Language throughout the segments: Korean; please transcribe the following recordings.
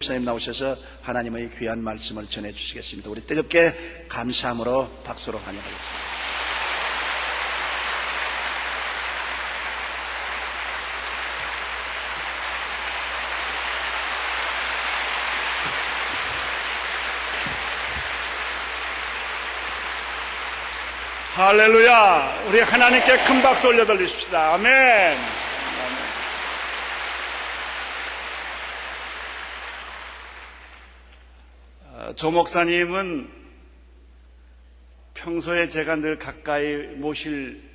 목사님 나오셔서 하나님의 귀한 말씀을 전해주시겠습니다. 우리 뜨겁게 감사함으로 박수로 환영하겠습니다. 할렐루야! 우리 하나님께 큰 박수 올려 드리십시다. 아멘. 조 목사님은 평소에 제가 늘 가까이 모실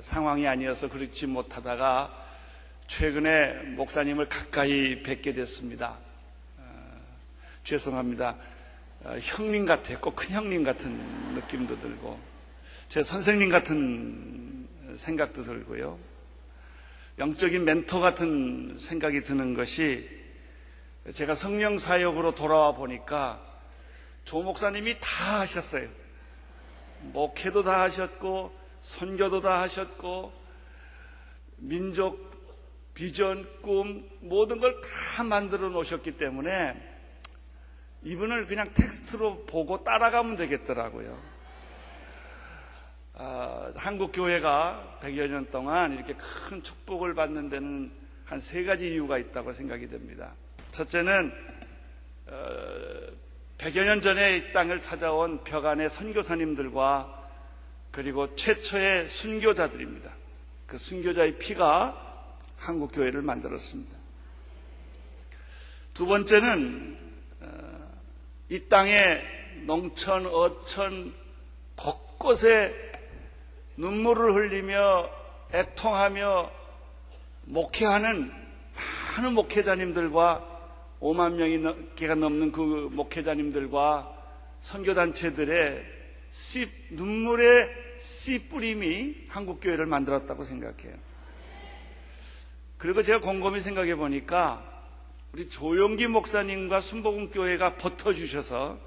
상황이 아니어서 그렇지 못하다가 최근에 목사님을 가까이 뵙게 됐습니다. 죄송합니다. 형님 같아요. 꼭 큰 형님 같은 느낌도 들고 제 선생님 같은 생각도 들고요. 영적인 멘토 같은 생각이 드는 것이 제가 성령 사역으로 돌아와 보니까 조 목사님이 다 하셨어요. 목회도 다 하셨고 선교도 다 하셨고 민족 비전, 꿈 모든 걸 다 만들어 놓으셨기 때문에 이분을 그냥 텍스트로 보고 따라가면 되겠더라고요. 한국 교회가 100여 년 동안 이렇게 큰 축복을 받는 데는 한 3가지 이유가 있다고 생각이 됩니다. 첫째는 100여 년 전에 이 땅을 찾아온 벽안의 선교사님들과 그리고 최초의 순교자들입니다. 그 순교자의 피가 한국 교회를 만들었습니다. 두 번째는 이 땅에 농촌, 어촌 곳곳에 눈물을 흘리며 애통하며 목회하는 많은 목회자님들과 5만 명이 넘는 그 목회자님들과 선교단체들의 눈물의 씨 뿌림이 한국교회를 만들었다고 생각해요. 그리고 제가 곰곰이 생각해 보니까 우리 조용기 목사님과 순복음교회가 버텨주셔서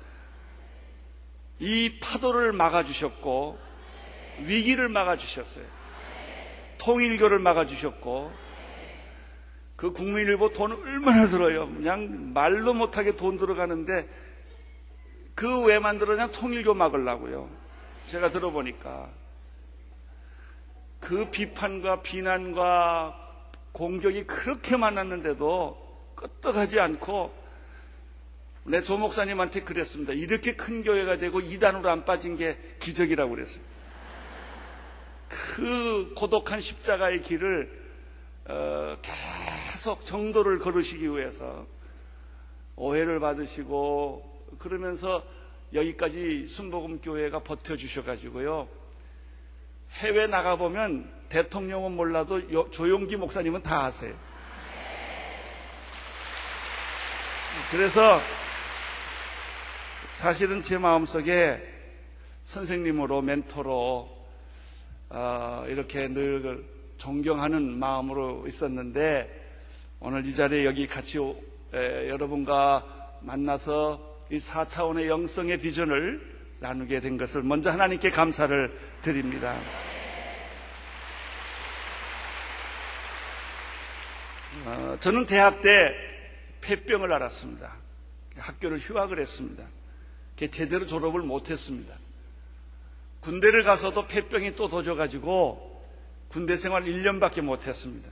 이 파도를 막아주셨고 위기를 막아주셨어요. 통일교를 막아주셨고 그 국민일보 돈 얼마나 들어요. 그냥 말도 못하게 돈 들어가는데 그 왜 만들었냐? 통일교 막으려고요. 제가 들어보니까 그 비판과 비난과 공격이 그렇게 많았는데도 끄떡하지 않고 내 조 목사님한테 그랬습니다. 이렇게 큰 교회가 되고 이단으로 안 빠진 게 기적이라고 그랬어요. 그 고독한 십자가의 길을 계속 정도를 걸으시기 위해서 오해를 받으시고 그러면서 여기까지 순복음교회가 버텨주셔가지고요. 해외 나가보면 대통령은 몰라도 조용기 목사님은 다 아세요. 그래서 사실은 제 마음속에 선생님으로 멘토로 이렇게 늘 존경하는 마음으로 있었는데 오늘 이 자리에 여기 같이 여러분과 만나서 이 4차원의 영성의 비전을 나누게 된 것을 먼저 하나님께 감사를 드립니다. 저는 대학 때 폐병을 앓았습니다. 학교를 휴학을 했습니다. 제대로 졸업을 못했습니다. 군대를 가서도 폐병이 또 도져가지고 군대 생활 1년밖에 못했습니다.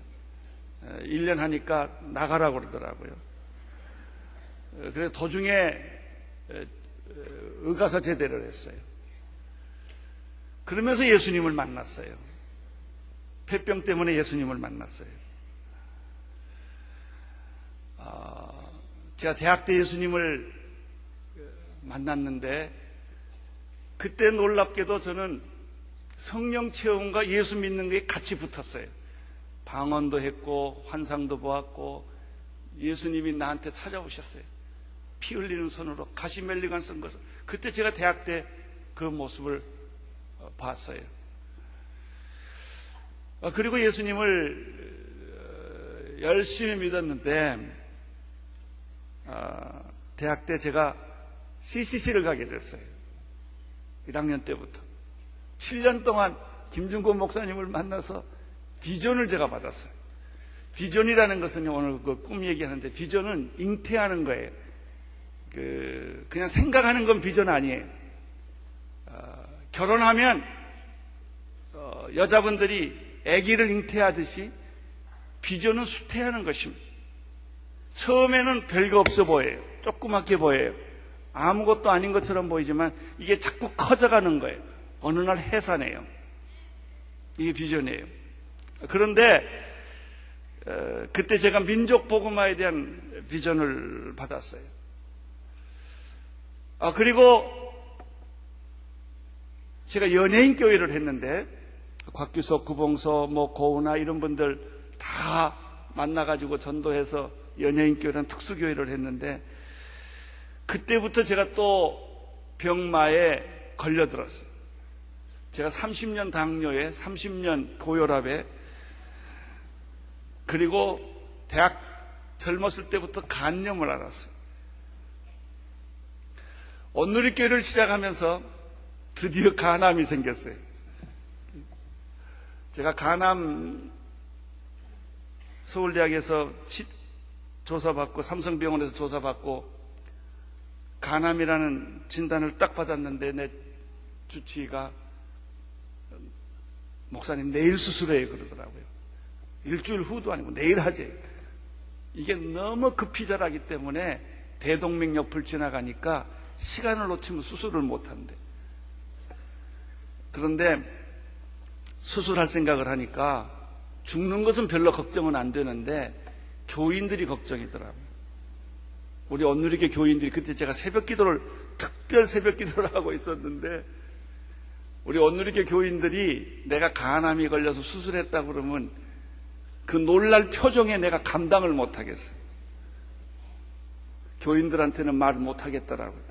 1년 하니까 나가라고 그러더라고요. 그래서 도중에 의가서 제대를 했어요. 그러면서 예수님을 만났어요. 폐병 때문에 예수님을 만났어요. 제가 대학 때 예수님을 만났는데 그때 놀랍게도 저는 성령 체험과 예수 믿는 게 같이 붙었어요. 방언도 했고 환상도 보았고 예수님이 나한테 찾아오셨어요. 피 흘리는 손으로 가시멜리관 쓴 것을 그때 제가 대학 때 그 모습을 봤어요. 그리고 예수님을 열심히 믿었는데 대학 때 제가 CCC를 가게 됐어요. 1학년 때부터 7년 동안 김준권 목사님을 만나서 비전을 제가 받았어요. 비전이라는 것은 오늘 그 꿈 얘기하는데 비전은 잉태하는 거예요. 그냥 생각하는 건 비전 아니에요. 결혼하면 여자분들이 아기를 잉태하듯이 비전은 수태하는 것입니다. 처음에는 별거 없어 보여요. 조그맣게 보여요. 아무것도 아닌 것처럼 보이지만 이게 자꾸 커져가는 거예요. 어느 날 해산해요. 이게 비전이에요. 그런데 그때 제가 민족 복음화에 대한 비전을 받았어요. 그리고 제가 연예인 교회를 했는데 곽규석, 구봉서, 고은아 이런 분들 다 만나가지고 전도해서 연예인 교회라는 특수교회를 했는데 그때부터 제가 또 병마에 걸려들었어요. 제가 30년 당뇨에 30년 고혈압에 그리고 대학 젊었을 때부터 간염을 알았어요. 온누리교회를 시작하면서 드디어 간암이 생겼어요. 제가 간암 서울대학에서 조사받고 삼성병원에서 조사받고 간암이라는 진단을 딱 받았는데 내 주치의가 목사님 내일 수술해요 그러더라고요. 일주일 후도 아니고 내일 하지. 이게 너무 급히 자라기 때문에 대동맥 옆을 지나가니까 시간을 놓치면 수술을 못한대. 그런데 수술할 생각을 하니까 죽는 것은 별로 걱정은 안 되는데 교인들이 걱정이더라고요. 우리 온누리교 교인들이 그때 제가 특별 새벽 기도를 하고 있었는데 우리 온누리교 교인들이 내가 간암이 걸려서 수술했다고 그러면 그 놀랄 표정에 내가 감당을 못하겠어요. 교인들한테는 말을 못하겠더라고요.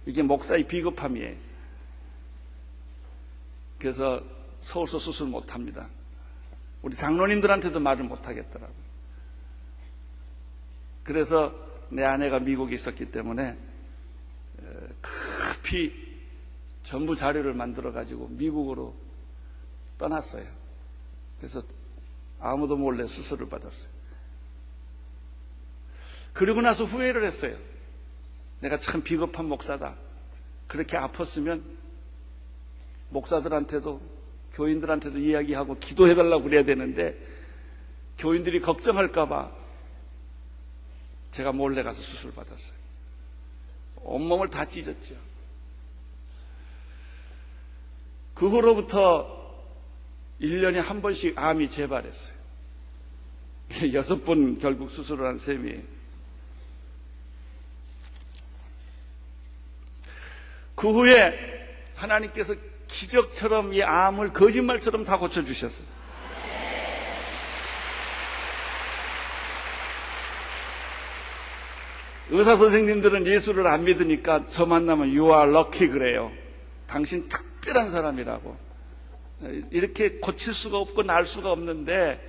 이게 목사의 비겁함이에요. 그래서 서울서 수술 못합니다. 우리 장로님들한테도 말을 못하겠더라고요. 그래서 내 아내가 미국에 있었기 때문에 급히 전부 자료를 만들어가지고 미국으로 떠났어요. 그래서 아무도 몰래 수술을 받았어요. 그리고 나서 후회를 했어요. 내가 참 비겁한 목사다. 그렇게 아팠으면 목사들한테도 교인들한테도 이야기하고 기도해달라고 그래야 되는데 교인들이 걱정할까 봐 제가 몰래 가서 수술 받았어요. 온몸을 다 찢었죠. 그 후로부터 1년에 한 번씩 암이 재발했어요. 6번 결국 수술을 한 셈이에요. 그 후에 하나님께서 기적처럼 이 암을 거짓말처럼 다 고쳐주셨어요. 의사 선생님들은 예수를 안 믿으니까 저 만나면 You are lucky 그래요. 당신 특별한 사람이라고. 이렇게 고칠 수가 없고 날 수가 없는데,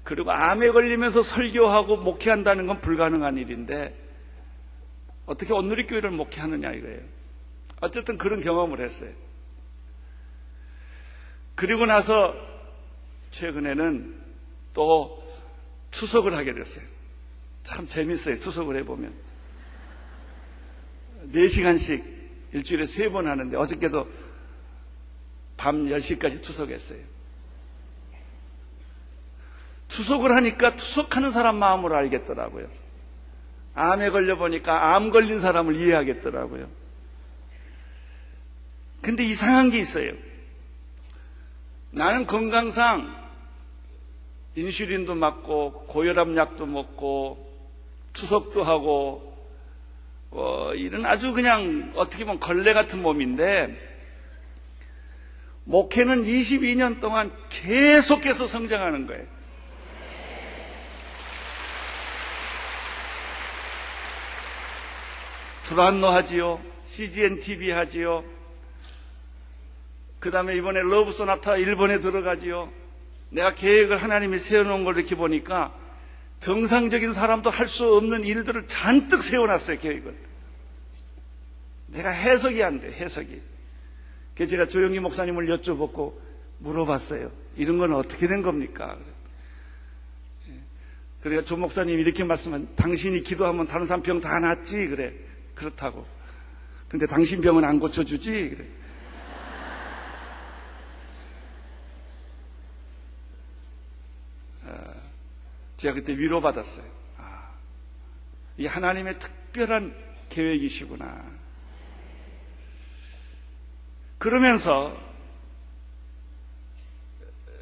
그리고 암에 걸리면서 설교하고 목회한다는 건 불가능한 일인데 어떻게 온누리교회를 목회하느냐 이거예요. 어쨌든 그런 경험을 했어요. 그리고 나서 최근에는 또 투석을 하게 됐어요. 참 재밌어요. 투석을 해보면 4시간씩 일주일에 3번 하는데 어저께도 밤 10시까지 투석했어요. 투석을 하니까 투석하는 사람 마음을 알겠더라고요. 암에 걸려보니까 암 걸린 사람을 이해하겠더라고요. 근데 이상한 게 있어요. 나는 건강상 인슐린도 맞고 고혈압 약도 먹고 투석도 하고 이런 아주 그냥 어떻게 보면 걸레 같은 몸인데, 목회는 22년 동안 계속해서 성장하는 거예요. 두란노 하지요. CGN TV 하지요. 그 다음에 이번에 러브 소나타 일본에 들어가지요. 내가 계획을 하나님이 세워놓은 걸 이렇게 보니까 정상적인 사람도 할 수 없는 일들을 잔뜩 세워놨어요, 계획을. 내가 해석이 안 돼, 해석이. 그래서 제가 조영기 목사님을 여쭤보고 물어봤어요. 이런 건 어떻게 된 겁니까? 그러니까 조 목사님이 이렇게 말씀한, 당신이 기도하면 다른 사람 병 다 낫지. 그래. 그렇다고. 근데 당신 병은 안 고쳐주지. 그래. 제가 그때 위로받았어요. 이 하나님의 특별한 계획이시구나. 그러면서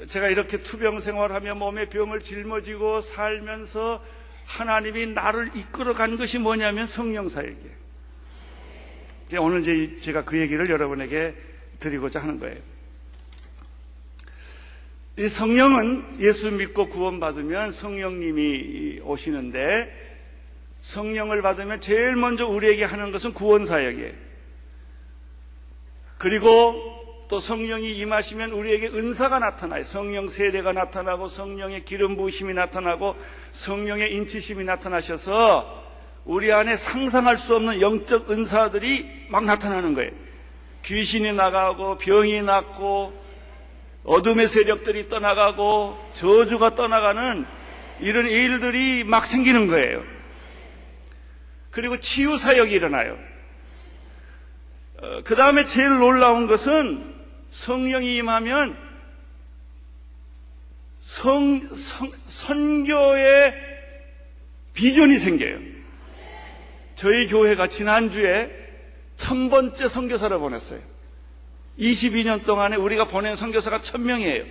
제가 이렇게 투병 생활하며 몸에 병을 짊어지고 살면서 하나님이 나를 이끌어간 것이 뭐냐면 성령 사역이에요. 오늘 제가 그 얘기를 여러분에게 드리고자 하는 거예요. 이 성령은 예수 믿고 구원받으면 성령님이 오시는데, 성령을 받으면 제일 먼저 우리에게 하는 것은 구원 사역이에요. 그리고 또 성령이 임하시면 우리에게 은사가 나타나요. 성령 세례가 나타나고, 성령의 기름 부으심이 나타나고, 성령의 인치심이 나타나셔서 우리 안에 상상할 수 없는 영적 은사들이 막 나타나는 거예요. 귀신이 나가고, 병이 낫고, 어둠의 세력들이 떠나가고, 저주가 떠나가는 이런 일들이 막 생기는 거예요. 그리고 치유 사역이 일어나요. 그 다음에 제일 놀라운 것은 성령이 임하면 선교의 비전이 생겨요. 저희 교회가 지난주에 1000번째 선교사를 보냈어요. 22년 동안에 우리가 보낸 선교사가 1000명이에요.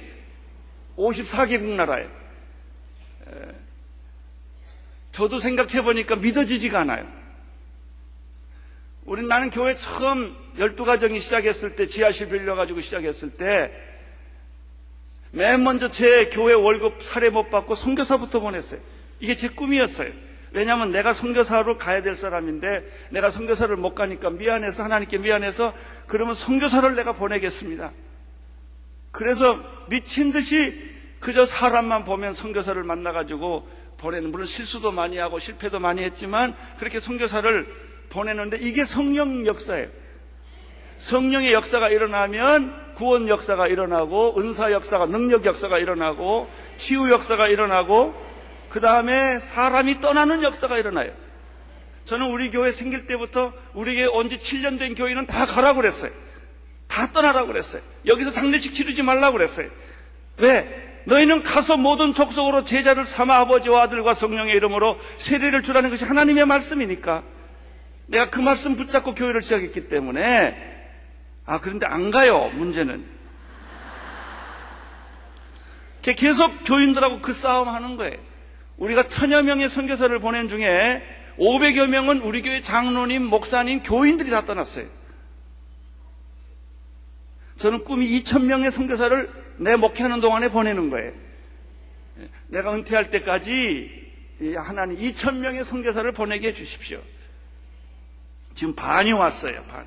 54개국 나라에. 저도 생각해보니까 믿어지지가 않아요. 나는 교회 처음 12가정이 시작했을 때, 지하실 빌려가지고 시작했을 때, 맨 먼저 제 교회 월급 사례 못 받고 선교사부터 보냈어요. 이게 제 꿈이었어요. 왜냐하면 내가 선교사로 가야 될 사람인데 내가 선교사를 못 가니까 미안해서, 하나님께 미안해서, 그러면 선교사를 내가 보내겠습니다. 그래서 미친 듯이 그저 사람만 보면 선교사를 만나가지고 보내는, 물론 실수도 많이 하고 실패도 많이 했지만 그렇게 선교사를 보내는데, 이게 성령 역사예요. 성령의 역사가 일어나면 구원 역사가 일어나고, 은사 역사가, 능력 역사가 일어나고, 치유 역사가 일어나고, 그 다음에 사람이 떠나는 역사가 일어나요. 저는 우리 교회 생길 때부터 우리 교회 온 지 7년 된 교인은 다 가라고 그랬어요. 다 떠나라고 그랬어요. 여기서 장례식 치르지 말라고 그랬어요. 왜? 너희는 가서 모든 족속으로 제자를 삼아 아버지와 아들과 성령의 이름으로 세례를 주라는 것이 하나님의 말씀이니까. 내가 그 말씀 붙잡고 교회를 시작했기 때문에. 그런데 안 가요, 문제는. 계속 교인들하고 그 싸움 하는 거예요. 우리가 1000여 명의 선교사를 보낸 중에 500여 명은 우리 교회 장로님, 목사님, 교인들이 다 떠났어요. 저는 꿈이 2000명의 선교사를 내 목회하는 동안에 보내는 거예요. 내가 은퇴할 때까지 하나님 2000명의 선교사를 보내게 해주십시오. 지금 반이 왔어요, 반.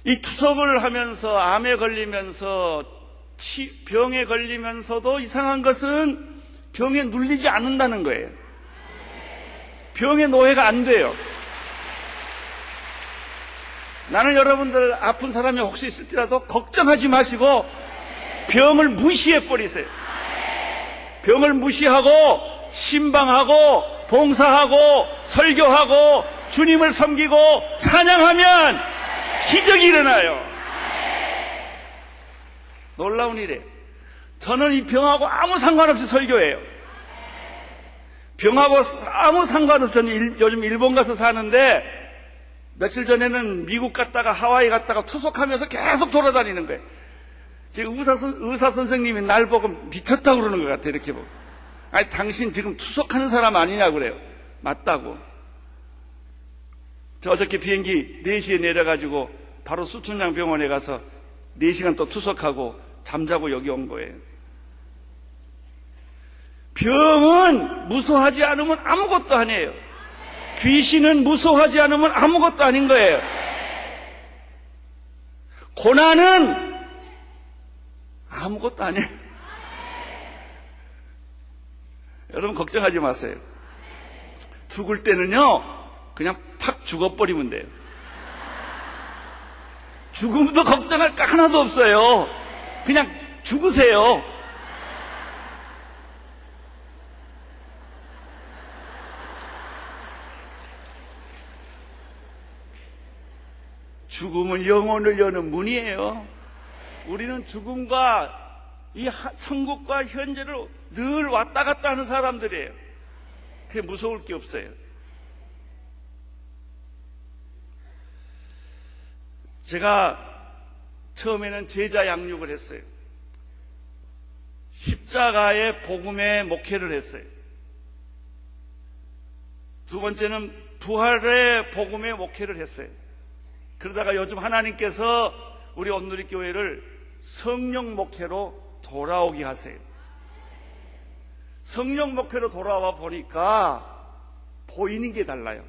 이 투석을 하면서, 암에 걸리면서, 병에 걸리면서도 이상한 것은 병에 눌리지 않는다는 거예요. 병의 노예가 안 돼요. 나는 여러분들 아픈 사람이 혹시 있을지라도 걱정하지 마시고 병을 무시해 버리세요. 병을 무시하고 신방하고 봉사하고 설교하고 주님을 섬기고 찬양하면 기적이 일어나요. 놀라운 일이에요. 저는 이 병하고 아무 상관없이 설교해요. 병하고 아무 상관없이. 저는 요즘 일본 가서 사는데 며칠 전에는 미국 갔다가 하와이 갔다가 투석하면서 계속 돌아다니는 거예요. 의사 선생님이 날 보고 미쳤다고 그러는 것 같아요. 이렇게 보고. 아니, 당신 지금 투석하는 사람 아니냐고 그래요. 맞다고. 저 어저께 비행기 4시에 내려가지고 바로 수춘양 병원에 가서 4시간 또 투석하고 잠자고 여기 온 거예요. 병은 무서워하지 않으면 아무것도 아니에요. 귀신은 무서워하지 않으면 아무것도 아닌 거예요. 고난은 아무것도 아니에요. 여러분 걱정하지 마세요. 죽을 때는요 그냥 팍 죽어버리면 돼요. 죽음도 걱정할 거 하나도 없어요. 그냥 죽으세요. 죽음은 영혼을 여는 문이에요. 우리는 죽음과 이 천국과 현재를 늘 왔다 갔다 하는 사람들이에요. 그게 무서울 게 없어요. 제가 처음에는 제자 양육을 했어요. 십자가의 복음의 목회를 했어요. 두 번째는 부활의 복음의 목회를 했어요. 그러다가 요즘 하나님께서 우리 온누리교회를 성령 목회로 돌아오게 하세요. 성령 목회로 돌아와 보니까 보이는 게 달라요.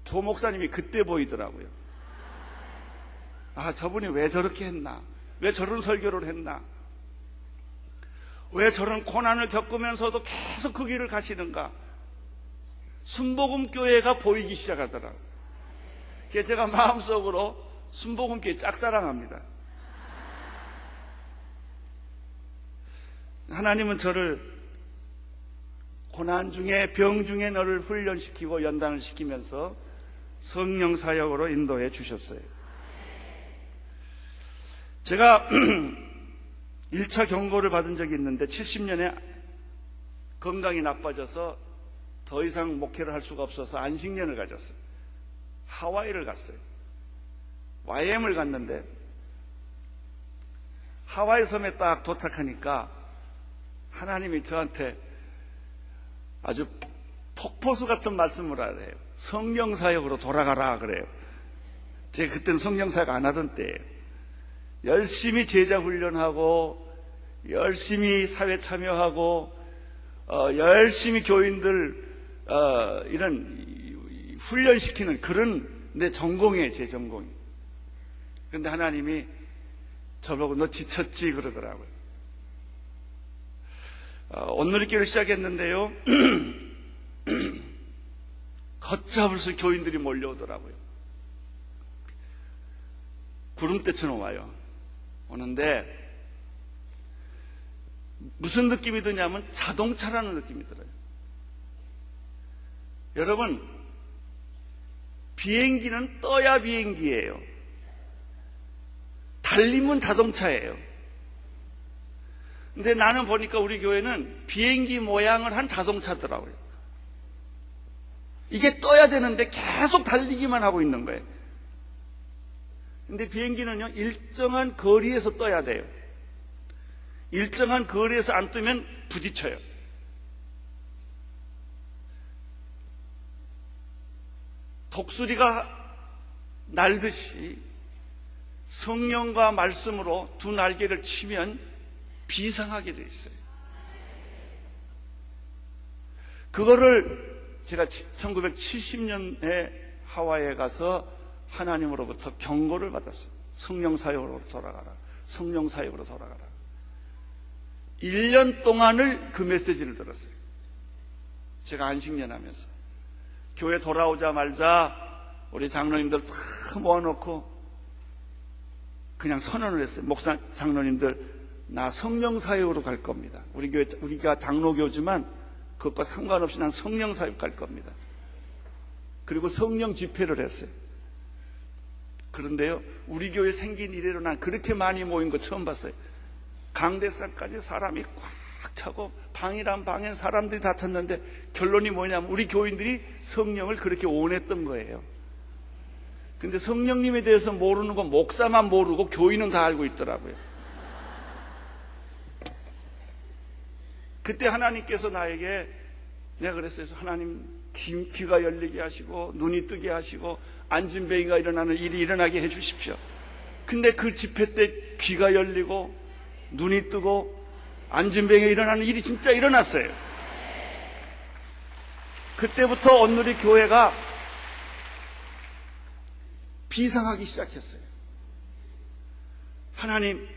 조 목사님이 그때 보이더라고요. 아, 저분이 왜 저렇게 했나? 왜 저런 설교를 했나? 왜 저런 고난을 겪으면서도 계속 그 길을 가시는가? 순복음교회가 보이기 시작하더라고요. 그래서 제가 마음속으로 순복음교회 짝사랑합니다. 하나님은 저를 고난 중에 병 중에 너를 훈련시키고 연단을 시키면서 성령 사역으로 인도해 주셨어요. 제가 1차 경고를 받은 적이 있는데 70년에 건강이 나빠져서 더 이상 목회를 할 수가 없어서 안식년을 가졌어요. 하와이를 갔어요. YM을 갔는데 하와이 섬에 딱 도착하니까 하나님이 저한테 아주 폭포수 같은 말씀을 하래요. 성령 사역으로 돌아가라 그래요. 제가 그때는 성령 사역 안 하던 때예요. 열심히 제자 훈련하고 열심히 사회 참여하고 열심히 교인들 이런 훈련시키는 그런 내 전공이에요. 제 전공이. 그런데 하나님이 저보고 너 지쳤지 그러더라고요. 온누리교회를 시작했는데요. 걷잡을 수 교인들이 몰려오더라고요. 구름대처럼 와요. 오는데 무슨 느낌이 드냐면 자동차라는 느낌이 들어요. 여러분, 비행기는 떠야 비행기예요. 달리면 자동차예요. 근데 나는 보니까 우리 교회는 비행기 모양을 한 자동차더라고요. 이게 떠야 되는데 계속 달리기만 하고 있는 거예요. 근데 비행기는요, 일정한 거리에서 떠야 돼요. 일정한 거리에서 안 뜨면 부딪혀요. 독수리가 날듯이 성령과 말씀으로 두 날개를 치면 비상하게 돼 있어요. 그거를 제가 1970년에 하와이에 가서 하나님으로부터 경고를 받았어요. 성령 사역으로 돌아가라. 성령 사역으로 돌아가라. 1년 동안을 그 메시지를 들었어요. 제가 안식년 하면서. 교회 돌아오자마자 우리 장로님들 다 모아놓고 그냥 선언을 했어요. 목사 장로님들, 나 성령 사역으로 갈 겁니다. 우리 교회, 우리가 장로교지만 그것과 상관없이 난 성령 사역 갈 겁니다. 그리고 성령 집회를 했어요. 그런데요, 우리 교회 생긴 이래로 난 그렇게 많이 모인 거 처음 봤어요. 강대상까지 사람이 꽉 차고 방이란 방에 사람들이 다 찼는데 결론이 뭐냐면 우리 교인들이 성령을 그렇게 원했던 거예요. 근데 성령님에 대해서 모르는 건 목사만 모르고 교인은 다 알고 있더라고요. 그때 하나님께서 나에게, 내가 그랬어요. 하나님, 귀가 열리게 하시고 눈이 뜨게 하시고 안진뱅이가 일어나는 일이 일어나게 해 주십시오. 근데 그 집회 때 귀가 열리고 눈이 뜨고 안진뱅이가 일어나는 일이 진짜 일어났어요. 그때부터 온누리 교회가 비상하기 시작했어요. 하나님,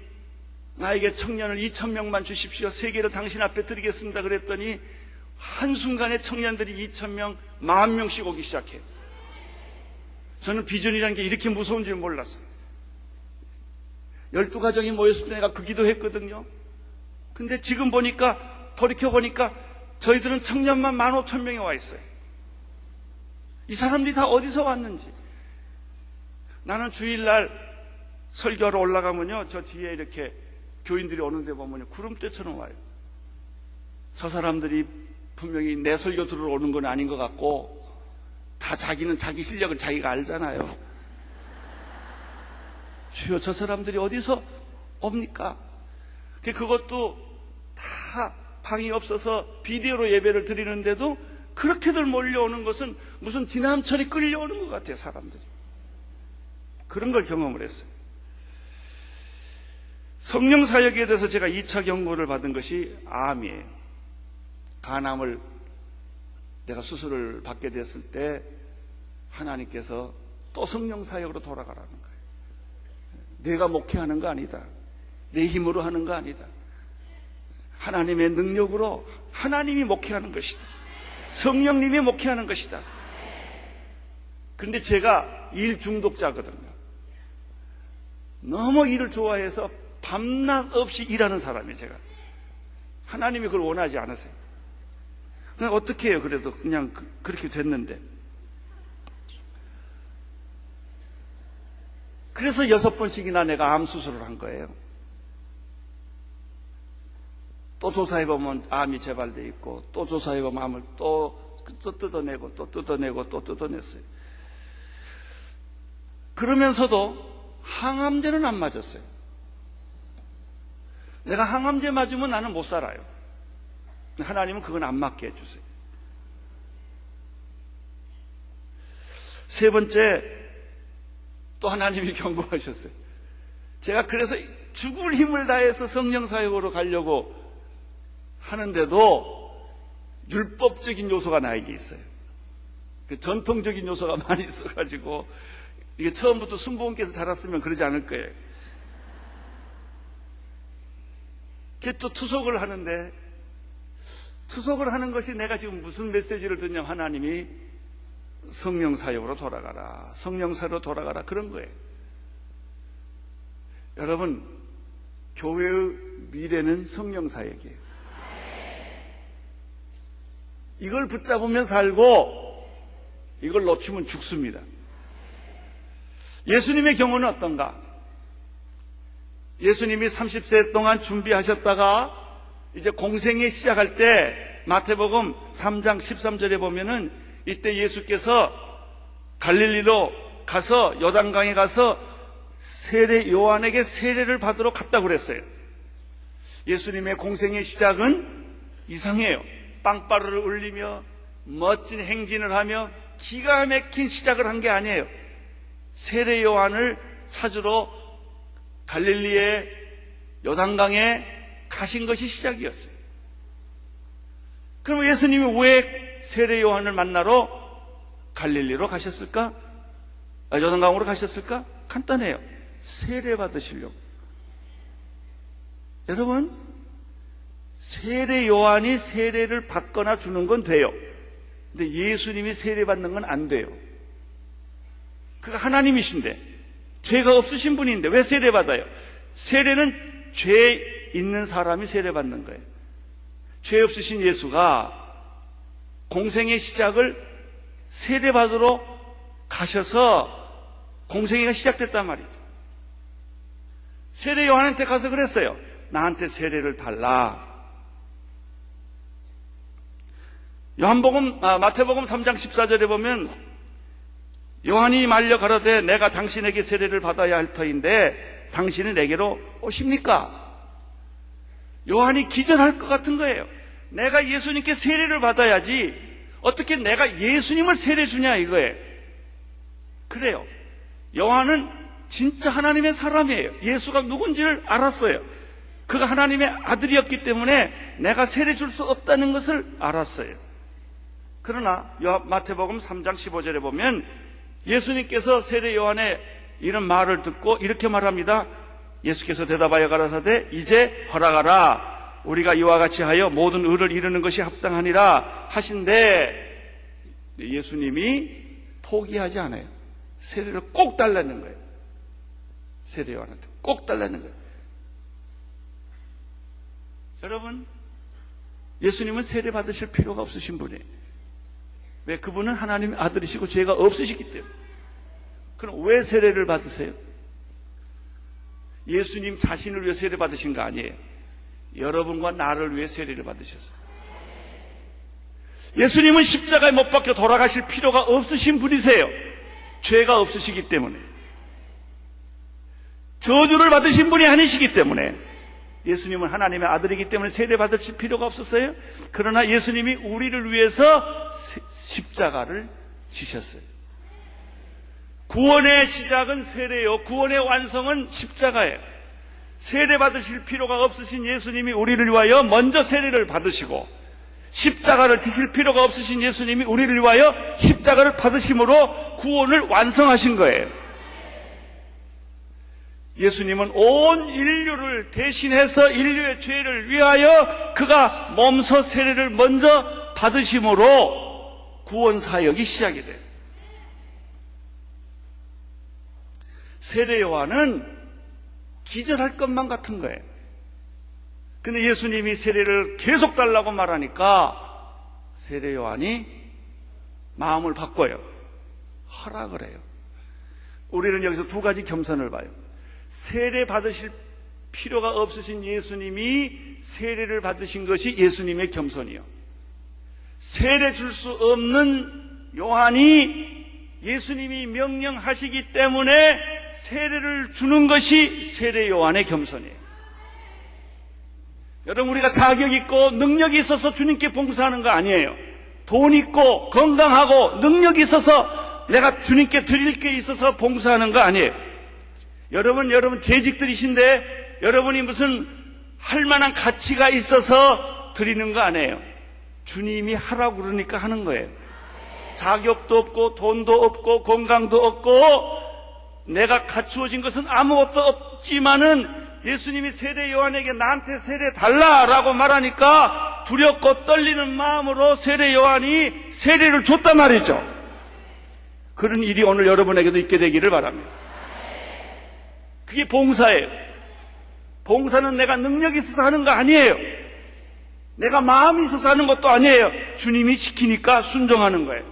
나에게 청년을 2,000명만 주십시오. 세계를 당신 앞에 드리겠습니다. 그랬더니 한순간에 청년들이 2,000명, 10,000명씩 오기 시작해요. 저는 비전이라는 게 이렇게 무서운 줄 몰랐어요. 12가정이 모였을 때 내가 그 기도했거든요. 근데 지금 보니까, 돌이켜보니까 저희들은 청년만 15,000명이 와 있어요. 이 사람들이 다 어디서 왔는지. 나는 주일날 설교하러 올라가면요, 저 뒤에 이렇게 교인들이 오는데 보면요, 구름대처럼 와요. 저 사람들이 분명히 내 설교 들으러 오는 건 아닌 것 같고, 다 자기는 자기 실력을 자기가 알잖아요. 주여, 저 사람들이 어디서 옵니까? 그것도 다 방이 없어서 비디오로 예배를 드리는데도 그렇게들 몰려오는 것은 무슨 지남철이 끌려오는 것 같아요, 사람들이. 그런 걸 경험을 했어요. 성령 사역에 대해서 제가 2차 경고를 받은 것이 암이에요. 간암을 내가 수술을 받게 됐을 때 하나님께서 또 성령 사역으로 돌아가라는 거예요. 내가 목회하는 거 아니다. 내 힘으로 하는 거 아니다. 하나님의 능력으로 하나님이 목회하는 것이다. 성령님이 목회하는 것이다. 그런데 제가 일 중독자거든요. 너무 일을 좋아해서 밤낮 없이 일하는 사람이에요, 제가. 하나님이 그걸 원하지 않으세요. 그냥 어떻게 해요, 그래도 그냥 그렇게 됐는데. 그래서 6번씩이나 내가 암 수술을 한 거예요. 또 조사해보면 암이 재발돼 있고, 또 조사해보면 암을 또 뜯어내고, 또 뜯어내고, 또 뜯어냈어요. 그러면서도 항암제는 안 맞았어요. 내가 항암제 맞으면 나는 못 살아요. 하나님은 그건 안 맞게 해주세요. 세 번째, 또 하나님이 경고하셨어요. 제가 그래서 죽을 힘을 다해서 성령 사역으로 가려고 하는데도 율법적인 요소가 나에게 있어요. 전통적인 요소가 많이 있어가지고, 이게 처음부터 순복음께서 자랐으면 그러지 않을 거예요. 또 투석을 하는데, 투석을 하는 것이 내가 지금 무슨 메시지를 듣냐, 하나님이 성령 사역으로 돌아가라, 성령 사역으로 돌아가라, 그런 거예요. 여러분, 교회의 미래는 성령 사역이에요. 이걸 붙잡으면 살고 이걸 놓치면 죽습니다. 예수님의 경우는 어떤가? 예수님이 30세 동안 준비하셨다가 이제 공생애 시작할 때 마태복음 3장 13절에 보면은 이때 예수께서 갈릴리로 가서 요단강에 가서 세례 요한에게 세례를 받으러 갔다고 그랬어요. 예수님의 공생의 시작은 이상해요. 빵바루를 울리며 멋진 행진을 하며 기가 막힌 시작을 한 게 아니에요. 세례 요한을 찾으러 갈릴리의 요단강에 가신 것이 시작이었어요. 그럼 예수님이 왜 세례 요한을 만나러 갈릴리로 가셨을까? 요단강으로 가셨을까? 간단해요. 세례 받으시려고. 여러분, 세례 요한이 세례를 받거나 주는 건 돼요. 근데 예수님이 세례 받는 건 안 돼요. 그가 하나님이신데, 죄가 없으신 분인데 왜 세례 받아요? 세례는 죄 있는 사람이 세례 받는 거예요. 죄 없으신 예수가 공생의 시작을 세례 받으러 가셔서 공생애가 시작됐단 말이죠. 세례 요한한테 가서 그랬어요. 나한테 세례를 달라. 마태복음 3장 14절에 보면 요한이 말려 가로되 내가 당신에게 세례를 받아야 할 터인데 당신이 내게로 오십니까? 요한이 기절할 것 같은 거예요. 내가 예수님께 세례를 받아야지 어떻게 내가 예수님을 세례 주냐 이거예요. 그래요. 요한은 진짜 하나님의 사람이에요. 예수가 누군지를 알았어요. 그가 하나님의 아들이었기 때문에 내가 세례 줄 수 없다는 것을 알았어요. 그러나 마태복음 3장 15절에 보면 예수님께서 세례 요한의 이런 말을 듣고 이렇게 말합니다. 예수께서 대답하여 가라사대 이제 허락하라. 우리가 이와 같이 하여 모든 의를 이루는 것이 합당하니라 하신데 예수님이 포기하지 않아요. 세례를 꼭 달라는 거예요. 세례 요한한테 꼭 달라는 거예요. 여러분, 예수님은 세례 받으실 필요가 없으신 분이에요. 왜? 그분은 하나님의 아들이시고 죄가 없으시기 때문에. 그럼 왜 세례를 받으세요? 예수님 자신을 위해 세례 받으신 거 아니에요. 여러분과 나를 위해 세례를 받으셨어요. 예수님은 십자가에 못 박혀 돌아가실 필요가 없으신 분이세요. 죄가 없으시기 때문에. 저주를 받으신 분이 아니시기 때문에. 예수님은 하나님의 아들이기 때문에 세례 받으실 필요가 없었어요. 그러나 예수님이 우리를 위해서 십자가를 지셨어요. 구원의 시작은 세례요, 구원의 완성은 십자가예요. 세례 받으실 필요가 없으신 예수님이 우리를 위하여 먼저 세례를 받으시고, 십자가를 지실 필요가 없으신 예수님이 우리를 위하여 십자가를 받으심으로 구원을 완성하신 거예요. 예수님은 온 인류를 대신해서 인류의 죄를 위하여 그가 몸소 세례를 먼저 받으심으로 구원 사역이 시작이 돼요. 세례 요한은 기절할 것만 같은 거예요. 근데 예수님이 세례를 계속 달라고 말하니까 세례 요한이 마음을 바꿔요. 허락을 해요. 우리는 여기서 두 가지 겸손을 봐요. 세례 받으실 필요가 없으신 예수님이 세례를 받으신 것이 예수님의 겸손이요. 세례 줄 수 없는 요한이 예수님이 명령하시기 때문에 세례를 주는 것이 세례 요한의 겸손이에요. 여러분, 우리가 자격 있고 능력이 있어서 주님께 봉사하는 거 아니에요. 돈 있고 건강하고 능력이 있어서 내가 주님께 드릴 게 있어서 봉사하는 거 아니에요. 여러분 재직들이신데 여러분이 무슨 할 만한 가치가 있어서 드리는 거 아니에요. 주님이 하라고 그러니까 하는 거예요. 자격도 없고 돈도 없고 건강도 없고 내가 갖추어진 것은 아무것도 없지만은 예수님이 세례 요한에게 나한테 세례 달라라고 말하니까 두렵고 떨리는 마음으로 세례 요한이 세례를 줬단 말이죠. 그런 일이 오늘 여러분에게도 있게 되기를 바랍니다. 그게 봉사예요. 봉사는 내가 능력이 있어서 하는 거 아니에요. 내가 마음이 있어서 하는 것도 아니에요. 주님이 시키니까 순종하는 거예요.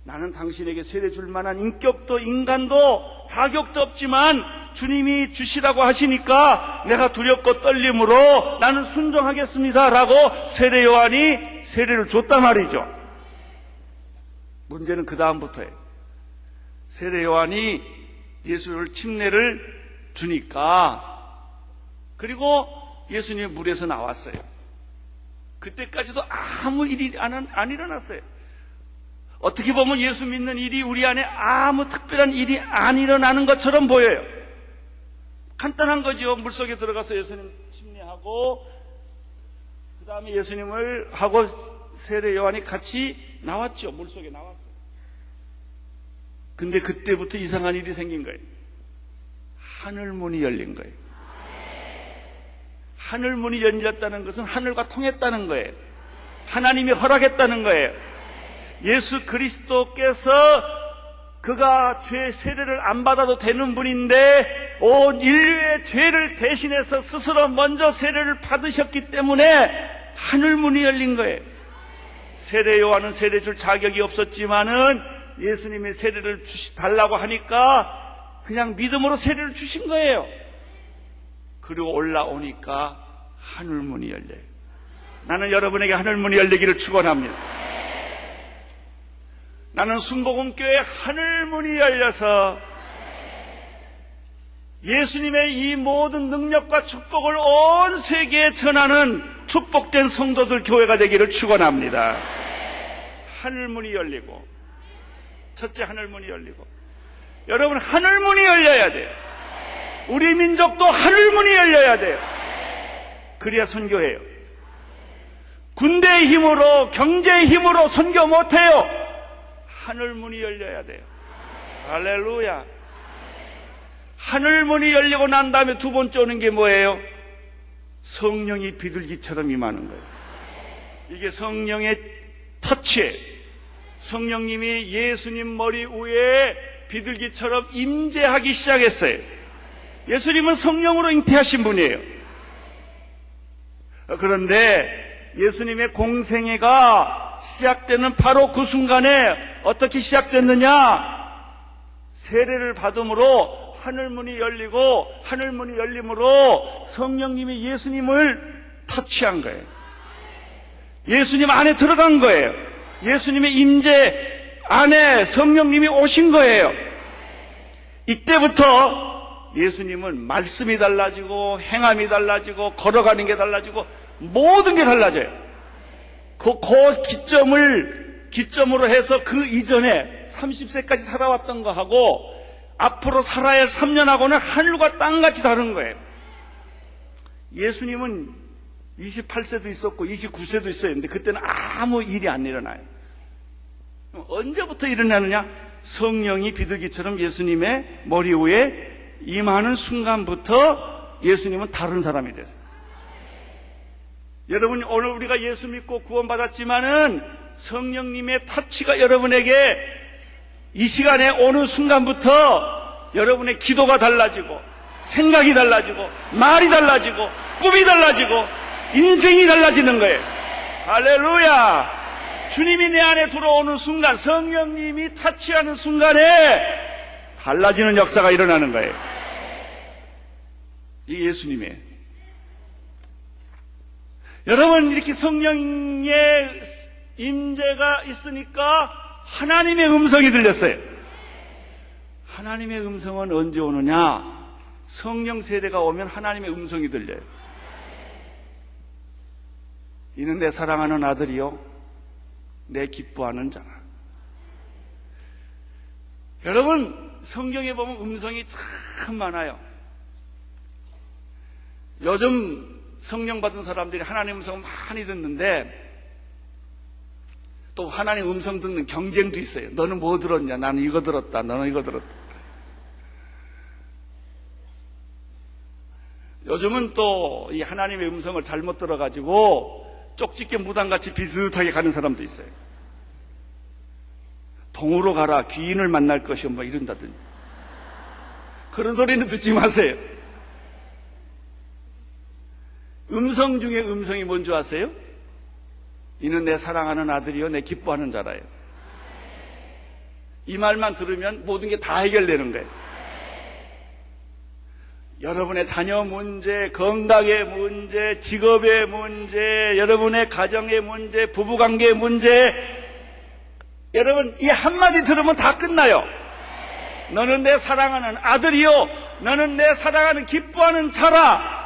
나는 당신에게 세례 줄 만한 인격도 인간도 자격도 없지만 주님이 주시라고 하시니까 내가 두렵고 떨림으로 나는 순종하겠습니다 라고 세례 요한이 세례를 줬단 말이죠. 문제는 그 다음부터예요. 세례 요한이 예수를 침례를 주니까, 그리고 예수님이 물에서 나왔어요. 그때까지도 아무 일이 안 일어났어요. 어떻게 보면 예수 믿는 일이 우리 안에 아무 특별한 일이 안 일어나는 것처럼 보여요. 간단한 거죠. 물속에 들어가서 예수님 침례하고 그 다음에 예수님을 하고 세례 요한이 같이 나왔죠. 물속에 나왔어요. 근데 그때부터 이상한 일이 생긴 거예요. 하늘문이 열린 거예요. 하늘문이 열렸다는 것은 하늘과 통했다는 거예요. 하나님이 허락했다는 거예요. 예수 그리스도께서 그가 죄 세례를 안 받아도 되는 분인데 온 인류의 죄를 대신해서 스스로 먼저 세례를 받으셨기 때문에 하늘문이 열린 거예요. 세례 요한은 세례 줄 자격이 없었지만은 예수님이 세례를 달라고 하니까 그냥 믿음으로 세례를 주신 거예요. 그리고 올라오니까 하늘문이 열려요. 나는 여러분에게 하늘문이 열리기를 축원합니다. 나는 순복음교회 하늘문이 열려서 예수님의 이 모든 능력과 축복을 온 세계에 전하는 축복된 성도들 교회가 되기를 축원합니다. 하늘문이 열리고, 첫째 하늘문이 열리고, 여러분 하늘문이 열려야 돼요. 우리 민족도 하늘문이 열려야 돼요. 그래야 선교해요. 군대의 힘으로 경제의 힘으로 선교 못해요. 하늘문이 열려야 돼요. 할렐루야. 하늘문이 열리고 난 다음에 두 번째 오는 게 뭐예요? 성령이 비둘기처럼 임하는 거예요. 이게 성령의 터치예요. 성령님이 예수님 머리 위에 비둘기처럼 임재하기 시작했어요. 예수님은 성령으로 잉태하신 분이에요. 그런데 예수님의 공생애가 시작되는 바로 그 순간에 어떻게 시작됐느냐? 세례를 받음으로 하늘문이 열리고 하늘문이 열림으로 성령님이 예수님을 터치한 거예요. 예수님 안에 들어간 거예요. 예수님의 임재 안에 성령님이 오신 거예요. 이때부터 예수님은 말씀이 달라지고 행함이 달라지고 걸어가는 게 달라지고 모든 게 달라져요. 그 기점으로 해서 그 이전에 30세까지 살아왔던 거하고 앞으로 살아야 할 3년하고는 하늘과 땅같이 다른 거예요. 예수님은 28세도 있었고 29세도 있어요. 근데 그때는 아무 일이 안 일어나요. 언제부터 일어나느냐? 성령이 비둘기처럼 예수님의 머리 위에 임하는 순간부터 예수님은 다른 사람이 됐어요. 여러분, 오늘 우리가 예수 믿고 구원받았지만은 성령님의 터치가 여러분에게 이 시간에 오는 순간부터 여러분의 기도가 달라지고 생각이 달라지고 말이 달라지고 꿈이 달라지고 인생이 달라지는 거예요. 할렐루야! 주님이 내 안에 들어오는 순간, 성령님이 터치하는 순간에 달라지는 역사가 일어나는 거예요. 이 예수님의. 여러분, 이렇게 성령의 임재가 있으니까 하나님의 음성이 들렸어요. 하나님의 음성은 언제 오느냐? 성령 세례가 오면 하나님의 음성이 들려요. 이는 내 사랑하는 아들이요 내 기뻐하는 자라. 여러분, 성경에 보면 음성이 참 많아요. 요즘 성령 받은 사람들이 하나님 음성을 많이 듣는데 또 하나님 음성 듣는 경쟁도 있어요. 너는 뭐 들었냐? 나는 이거 들었다. 너는 이거 들었다. 요즘은 또 이 하나님의 음성을 잘못 들어가지고 쪽집게 무당같이 비슷하게 가는 사람도 있어요. 동으로 가라, 귀인을 만날 것이요, 뭐 이런다더니. 그런 소리는 듣지 마세요. 음성 중에 음성이 뭔지 아세요? 이는 내 사랑하는 아들이요 내 기뻐하는 자라요. 이 말만 들으면 모든 게 다 해결되는 거예요. 여러분의 자녀 문제, 건강의 문제, 직업의 문제, 여러분의 가정의 문제, 부부관계의 문제, 여러분 이 한마디 들으면 다 끝나요. 너는 내 사랑하는 아들이요 너는 내 사랑하는 기뻐하는 자라.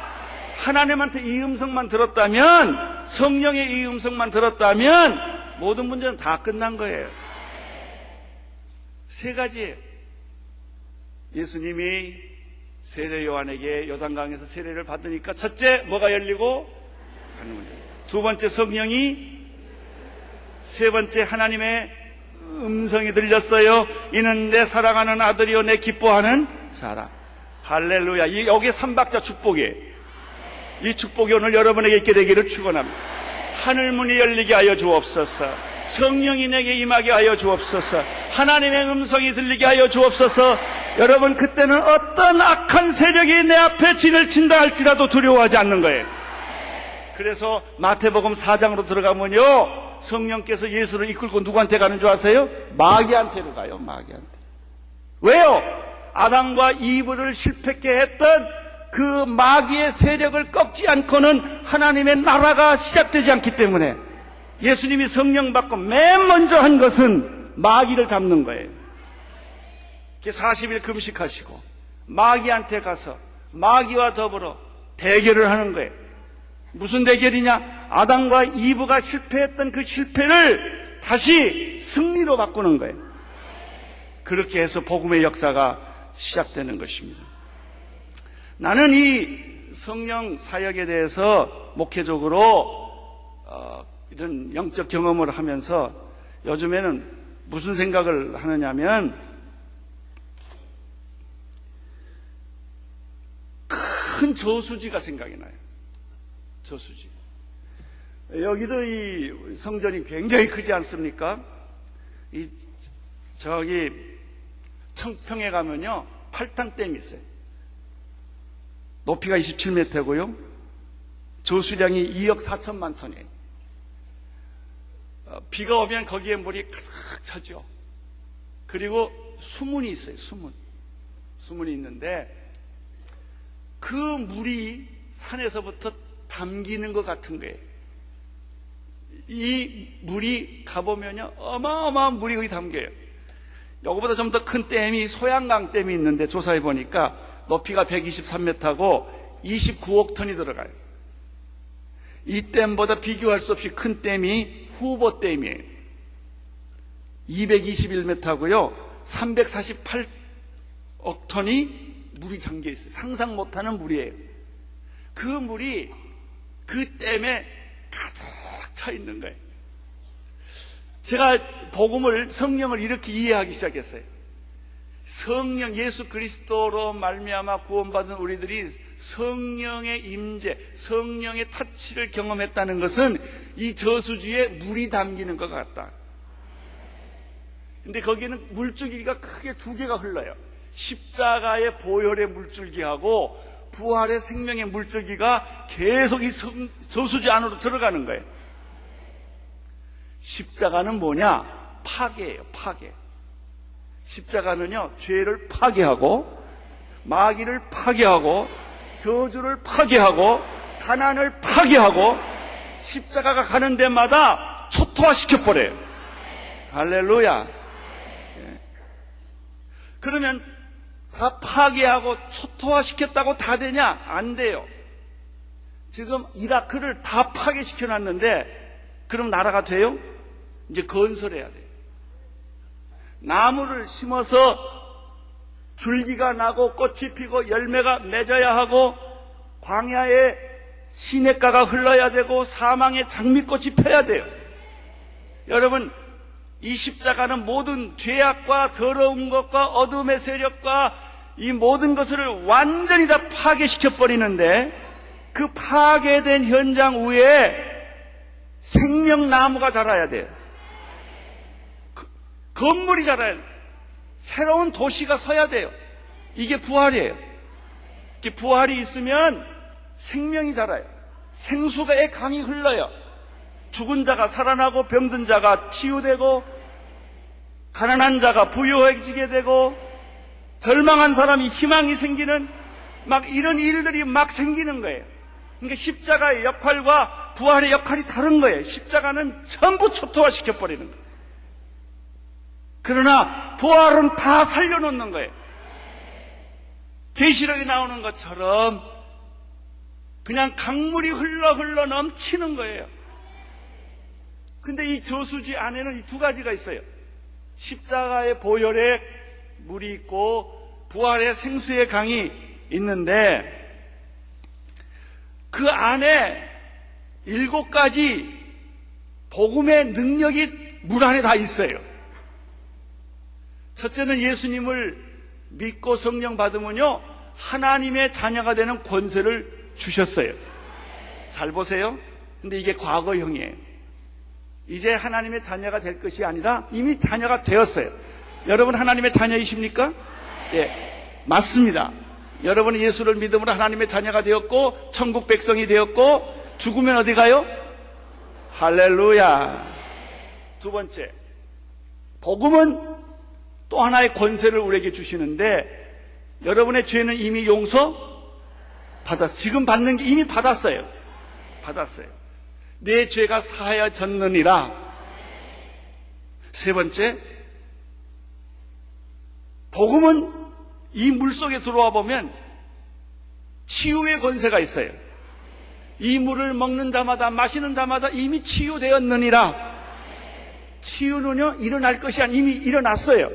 하나님한테 이 음성만 들었다면, 성령의 이 음성만 들었다면 모든 문제는 다 끝난 거예요. 세 가지예요. 예수님이 세례 요한에게 요단강에서 세례를 받으니까 첫째 뭐가 열리고 하는 문제. 두 번째 성령이, 세 번째 하나님의 음성이 들렸어요. 이는 내 사랑하는 아들이요 내 기뻐하는 자라. 할렐루야. 여기 삼박자 축복이에요. 이 축복이 오늘 여러분에게 있게 되기를 축원합니다. 하늘문이 열리게 하여 주옵소서. 성령이 내게 임하게 하여 주옵소서. 하나님의 음성이 들리게 하여 주옵소서. 여러분, 그때는 어떤 악한 세력이 내 앞에 진을 친다 할지라도 두려워하지 않는 거예요. 그래서 마태복음 4장으로 들어가면요, 성령께서 예수를 이끌고 누구한테 가는 줄 아세요? 마귀한테로 가요. 마귀한테. 왜요? 아담과 이브를 실패케 했던 그 마귀의 세력을 꺾지 않고는 하나님의 나라가 시작되지 않기 때문에 예수님이 성령 받고 맨 먼저 한 것은 마귀를 잡는 거예요. 40일 금식하시고 마귀한테 가서 마귀와 더불어 대결을 하는 거예요. 무슨 대결이냐? 아담과 이브가 실패했던 그 실패를 다시 승리로 바꾸는 거예요. 그렇게 해서 복음의 역사가 시작되는 것입니다. 나는 이 성령 사역에 대해서 목회적으로 이런 영적 경험을 하면서 요즘에는 무슨 생각을 하느냐면, 큰 저수지가 생각이 나요. 저수지. 여기도 이 성전이 굉장히 크지 않습니까? 저기 청평에 가면요, 팔당댐이 있어요. 높이가 27m고요. 조수량이 2억 4천만 톤이에요. 비가 오면 거기에 물이 가득 차죠. 그리고 수문이 있어요. 수문이 있는데 그 물이 산에서부터 담기는 것 같은 거예요. 이 물이 가보면요, 어마어마한 물이 거기 담겨요. 요거보다 좀 더 큰 댐이 소양강 댐이 있는데 조사해 보니까 높이가 123m고 29억 톤이 들어가요. 이 댐보다 비교할 수 없이 큰 댐이 후보 댐이에요. 221m고요. 348억 톤이 물이 잠겨 있어요. 상상 못하는 물이에요. 그 물이 그 댐에 가득 차 있는 거예요. 제가 성령을 이렇게 이해하기 시작했어요. 성령, 예수 그리스도로 말미암아 구원받은 우리들이 성령의 임재, 성령의 터치를 경험했다는 것은 이 저수지에 물이 담기는 것 같다. 근데 거기는 물줄기가 크게 두 개가 흘러요. 십자가의 보혈의 물줄기하고 부활의 생명의 물줄기가 계속 이 저수지 안으로 들어가는 거예요. 십자가는 뭐냐? 파괴예요, 파괴. 십자가는요, 죄를 파괴하고, 마귀를 파괴하고, 저주를 파괴하고, 가난을 파괴하고, 십자가가 가는 데마다 초토화시켜버려요. 할렐루야. 그러면 다 파괴하고 초토화시켰다고 다 되냐? 안 돼요. 지금 이라크를 다 파괴시켜놨는데 그럼 나라가 돼요? 이제 건설해야 돼요. 나무를 심어서 줄기가 나고 꽃이 피고 열매가 맺어야 하고 광야에 시냇가가 흘러야 되고 사망의 장미꽃이 펴야 돼요. 여러분, 이 십자가는 모든 죄악과 더러운 것과 어둠의 세력과 이 모든 것을 완전히 다 파괴시켜버리는데 그 파괴된 현장 위에 생명나무가 자라야 돼요. 건물이 자라야 돼요. 새로운 도시가 서야 돼요. 이게 부활이에요. 이게 부활이 있으면 생명이 자라요. 생수의 강이 흘러요. 죽은 자가 살아나고 병든 자가 치유되고 가난한 자가 부유해지게 되고 절망한 사람이 희망이 생기는 막 이런 일들이 막 생기는 거예요. 그러니까 십자가의 역할과 부활의 역할이 다른 거예요. 십자가는 전부 초토화시켜버리는 거예요. 그러나 부활은 다 살려놓는 거예요. 계시록에 나오는 것처럼 그냥 강물이 흘러 넘치는 거예요. 근데 이 저수지 안에는 이 두 가지가 있어요. 십자가의 보혈에 물이 있고 부활의 생수의 강이 있는데 그 안에 7가지 복음의 능력이 물 안에 다 있어요. 첫째는 예수님을 믿고 성령 받으면요, 하나님의 자녀가 되는 권세를 주셨어요. 잘 보세요. 근데 이게 과거형이에요. 이제 하나님의 자녀가 될 것이 아니라 이미 자녀가 되었어요. 여러분 하나님의 자녀이십니까? 예, 맞습니다. 여러분은 예수를 믿음으로 하나님의 자녀가 되었고 천국 백성이 되었고 죽으면 어디 가요? 할렐루야. 두 번째, 복음은 또 하나의 권세를 우리에게 주시는데 여러분의 죄는 이미 용서받았어요. 지금 받는 게 이미 받았어요. 내 죄가 사하여졌느니라. 세 번째, 복음은 이 물속에 들어와 보면 치유의 권세가 있어요. 이 물을 먹는 자마다 마시는 자마다 이미 치유되었느니라. 치유는요, 일어날 것이 아니라 이미 일어났어요.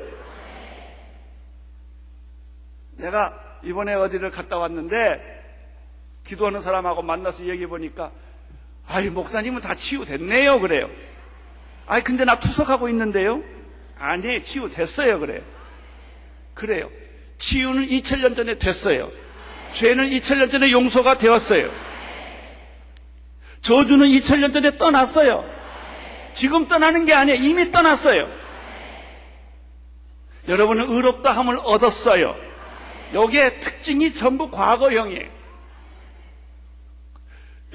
내가 이번에 어디를 갔다 왔는데 기도하는 사람하고 만나서 얘기해 보니까 아이, 목사님은 다 치유됐네요. 그래요. 아이, 근데 나 투석하고 있는데요. 아니, 치유됐어요. 그래요. 치유는 2000년 전에 됐어요. 죄는 2000년 전에 용서가 되었어요. 저주는 2000년 전에 떠났어요. 지금 떠나는 게 아니에요. 이미 떠났어요. 여러분은 의롭다 함을 얻었어요. 여기에 특징이 전부 과거형이에요.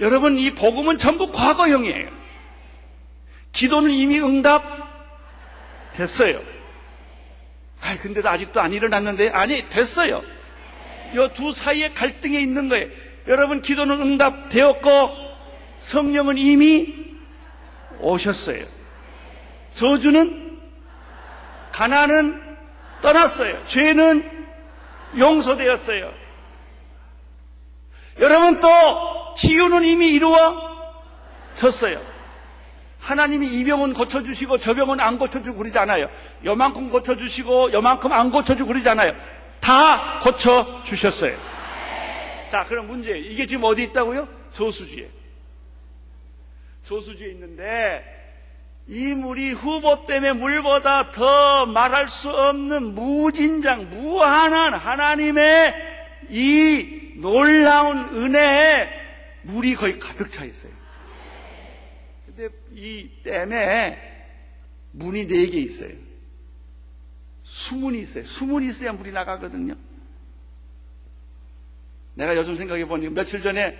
여러분, 이 복음은 전부 과거형이에요. 기도는 이미 응답됐어요. 근데도 아직도 안 일어났는데. 아니, 됐어요. 이 두 사이에 갈등에 있는 거예요. 여러분, 기도는 응답되었고 성령은 이미 오셨어요. 저주는, 가난은 떠났어요. 죄는 용서되었어요. 여러분, 또 치유는 이미 이루어졌어요. 하나님이 이 병은 고쳐주시고 저 병은 안 고쳐주고 그러지 않아요. 요만큼 고쳐주시고 요만큼 안 고쳐주고 그러지 않아요. 다 고쳐주셨어요. 자, 그럼 문제, 이게 지금 어디 있다고요? 저수지에. 저수지에 있는데 이 물이 후보 때문에 물보다 더 말할 수 없는 무진장, 무한한 하나님의 이 놀라운 은혜에 물이 거의 가득 차 있어요. 근데 이 댐에 문이 4개 있어요. 수문이 있어요. 수문이 있어야 물이 나가거든요. 내가 요즘 생각해 보니 며칠 전에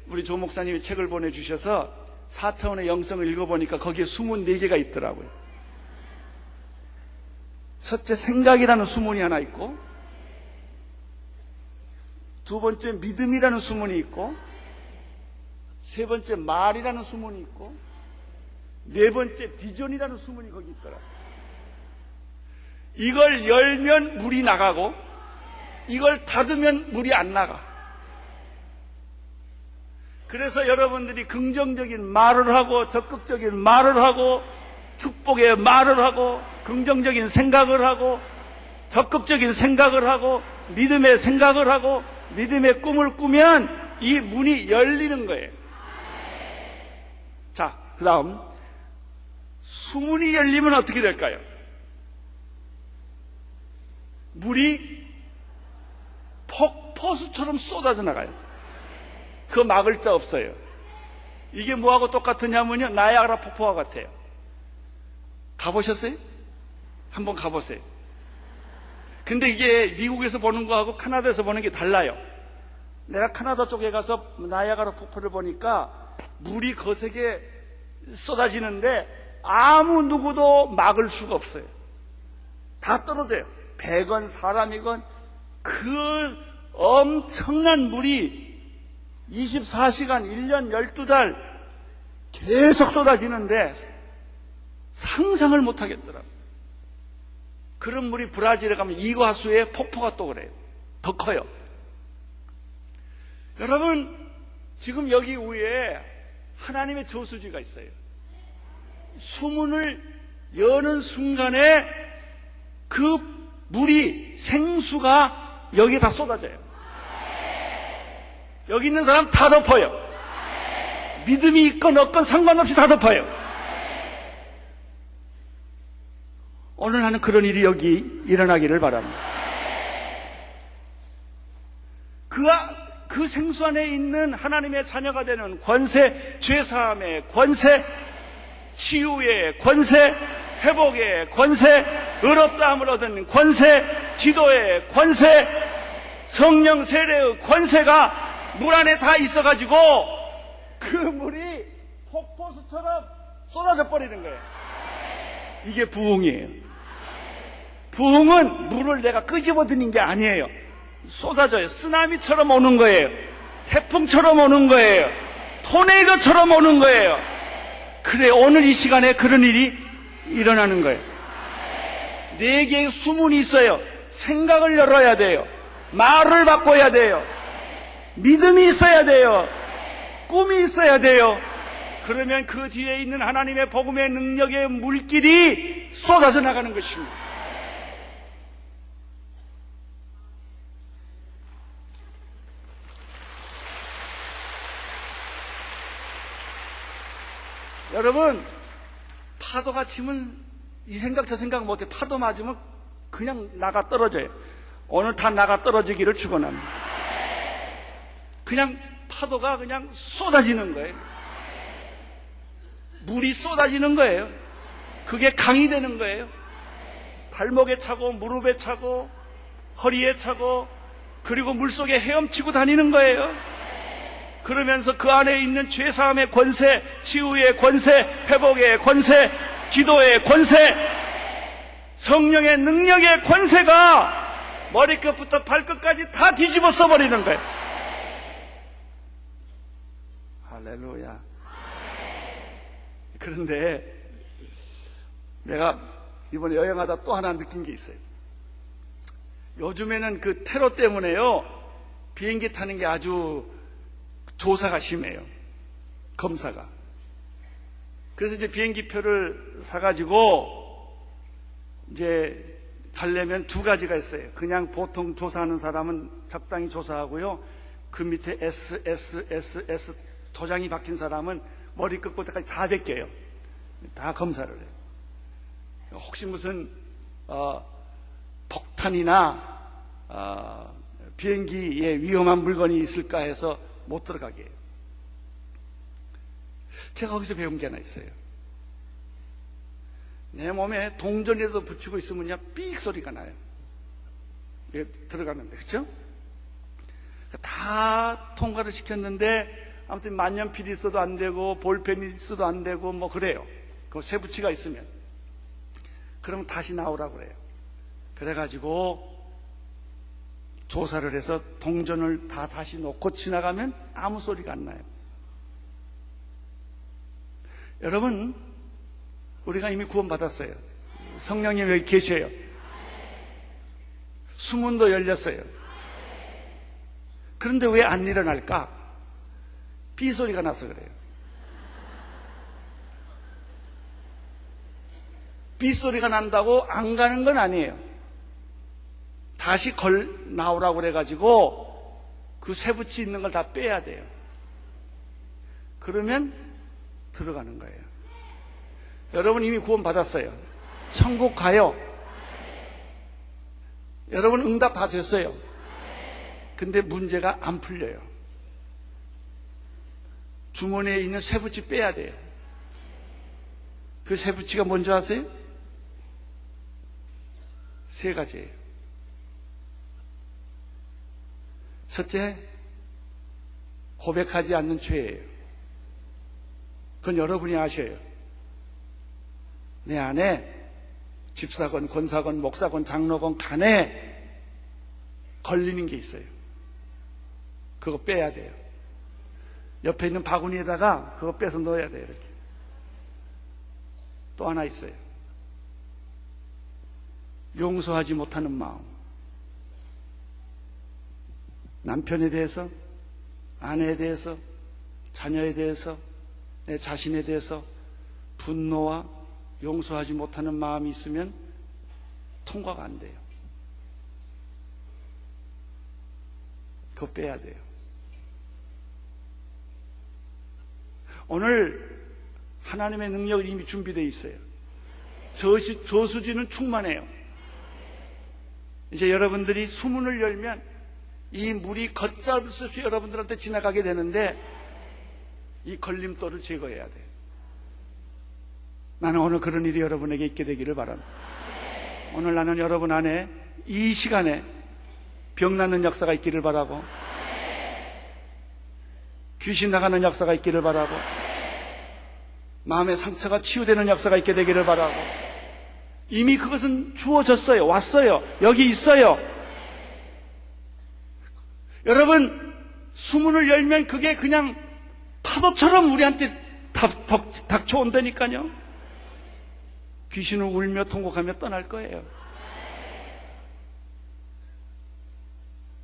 우리 조 목사님이 책을 보내주셔서 4차원의 영성을 읽어보니까 거기에 수문 4개가 있더라고요. 첫째, 생각이라는 수문이 하나 있고, 두 번째, 믿음이라는 수문이 있고, 세 번째, 말이라는 수문이 있고, 네 번째, 비전이라는 수문이 거기 있더라고요. 이걸 열면 물이 나가고 이걸 닫으면 물이 안 나가. 그래서 여러분들이 긍정적인 말을 하고 적극적인 말을 하고 축복의 말을 하고 긍정적인 생각을 하고 적극적인 생각을 하고 믿음의 생각을 하고 믿음의 꿈을 꾸면 이 문이 열리는 거예요. 자, 그 다음 수문이 열리면 어떻게 될까요? 물이 폭포수처럼 쏟아져 나가요. 그 막을 자 없어요. 이게 뭐하고 똑같으냐면요, 나야가라 폭포와 같아요. 가보셨어요? 한번 가보세요. 근데 이게 미국에서 보는 거하고 카나다에서 보는 게 달라요. 내가 카나다 쪽에 가서 나야가라 폭포를 보니까 물이 거세게 쏟아지는데 아무 누구도 막을 수가 없어요. 다 떨어져요. 백원 사람이건 그 엄청난 물이 24시간 1년 12달 계속 쏟아지는데 상상을 못 하겠더라고요. 그런 물이 브라질에 가면 이과수의 폭포가 또 그래요. 더 커요. 여러분, 지금 여기 위에 하나님의 저수지가 있어요. 수문을 여는 순간에 그 물이, 생수가 여기에 다 쏟아져요. 여기 있는 사람 다 덮어요. 믿음이 있건 없건 상관없이 다 덮어요. 오늘 하는 그런 일이 여기 일어나기를 바랍니다. 그 생수 안에 있는 하나님의 자녀가 되는 권세, 죄사함의 권세, 치유의 권세, 회복의 권세, 의롭다함을 얻은 권세, 기도의 권세, 성령 세례의 권세가 물 안에 다 있어가지고 그 물이 폭포수처럼 쏟아져 버리는 거예요. 이게 부흥이에요. 부흥은 물을 내가 끄집어 드는 게 아니에요. 쏟아져요. 쓰나미처럼 오는 거예요. 태풍처럼 오는 거예요. 토네이도처럼 오는 거예요. 그래, 오늘 이 시간에 그런 일이 일어나는 거예요. 4개의 수문이 있어요. 생각을 열어야 돼요. 말을 바꿔야 돼요. 믿음이 있어야 돼요. 꿈이 있어야 돼요. 그러면 그 뒤에 있는 하나님의 복음의 능력의 물길이 쏟아져 나가는 것입니다. 여러분, 파도가 치면 이 생각 저 생각 못해. 파도 맞으면 그냥 나가 떨어져요. 오늘 다 나가 떨어지기를 축원합니다. 그냥 파도가 그냥 쏟아지는 거예요. 물이 쏟아지는 거예요. 그게 강이 되는 거예요. 발목에 차고 무릎에 차고 허리에 차고 그리고 물속에 헤엄치고 다니는 거예요. 그러면서 그 안에 있는 죄사함의 권세, 치유의 권세, 회복의 권세, 기도의 권세, 성령의 능력의 권세가 머리끝부터 발끝까지 다 뒤집어 써버리는 거예요. 할렐루야. 그런데 내가 이번에 여행하다 또 하나 느낀 게 있어요. 요즘에는 그 테러 때문에요, 비행기 타는 게 아주 조사가 심해요. 검사가. 그래서 이제 비행기 표를 사가지고 이제 가려면 두 가지가 있어요. 그냥 보통 조사하는 사람은 적당히 조사하고요, 그 밑에 S 도장이 박힌 사람은 머리끝부터까지 다 벗겨요. 다 검사를 해요. 혹시 무슨 폭탄이나 비행기에 위험한 물건이 있을까 해서 못 들어가게 해요. 제가 거기서 배운 게 하나 있어요. 내 몸에 동전이라도 붙이고 있으면요, 삑 소리가 나요. 들어가는데, 그렇죠? 다 통과를 시켰는데 아무튼 만년필이 있어도 안 되고 볼펜이 있어도 안 되고 뭐 그래요. 그 쇠붙이가 있으면. 그러면 다시 나오라고 그래요. 그래가지고 조사를 해서 동전을 다 다시 놓고 지나가면 아무 소리가 안 나요. 여러분, 우리가 이미 구원받았어요. 성령님 여기 계셔요. 수문도 열렸어요. 그런데 왜 안 일어날까? 삐소리가 나서 그래요. 삐소리가 난다고 안 가는 건 아니에요. 다시 나오라고 그래가지고 그 쇠붙이 있는 걸 다 빼야 돼요. 그러면 들어가는 거예요. 여러분 이미 구원 받았어요. 천국 가요. 여러분 응답 다 됐어요. 근데 문제가 안 풀려요. 주머니에 있는 쇠붙이 빼야 돼요. 그 쇠붙이가 뭔지 아세요? 세 가지예요. 첫째, 고백하지 않는 죄예요. 그건 여러분이 아셔요. 내 안에 집사건, 권사건, 목사건, 장로건 간에 걸리는 게 있어요. 그거 빼야 돼요. 옆에 있는 바구니에다가 그거 빼서 넣어야 돼요. 이렇게. 또 하나 있어요. 용서하지 못하는 마음. 남편에 대해서, 아내에 대해서, 자녀에 대해서, 내 자신에 대해서 분노와 용서하지 못하는 마음이 있으면 통과가 안 돼요. 그거 빼야 돼요. 오늘 하나님의 능력이 이미 준비되어 있어요. 저수지는 충만해요. 이제 여러분들이 수문을 열면 이 물이 걷잡을 수 없이 여러분들한테 지나가게 되는데 이 걸림돌을 제거해야 돼요. 나는 오늘 그런 일이 여러분에게 있게 되기를 바랍니다. 오늘 나는 여러분 안에 이 시간에 병 낫는 역사가 있기를 바라고, 귀신 나가는 역사가 있기를 바라고, 마음의 상처가 치유되는 역사가 있게 되기를 바라고, 이미 그것은 주어졌어요. 왔어요. 여기 있어요. 여러분, 수문을 열면 그게 그냥 파도처럼 우리한테 닥쳐온다니까요. 귀신을 울며 통곡하며 떠날 거예요.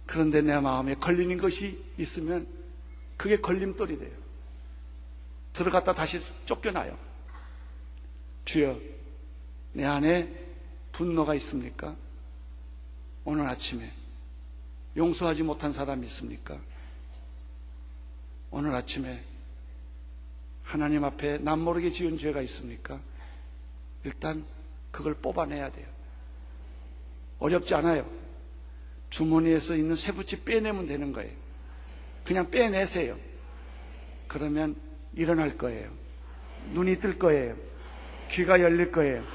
그런데 내 마음에 걸리는 것이 있으면 그게 걸림돌이 돼요. 들어갔다 다시 쫓겨나요. 주여, 내 안에 분노가 있습니까? 오늘 아침에 용서하지 못한 사람이 있습니까? 오늘 아침에 하나님 앞에 남모르게 지은 죄가 있습니까? 일단 그걸 뽑아내야 돼요. 어렵지 않아요. 주머니에서 있는 쇠붙이 빼내면 되는 거예요. 그냥 빼내세요. 그러면 일어날 거예요. 눈이 뜰 거예요. 귀가 열릴 거예요.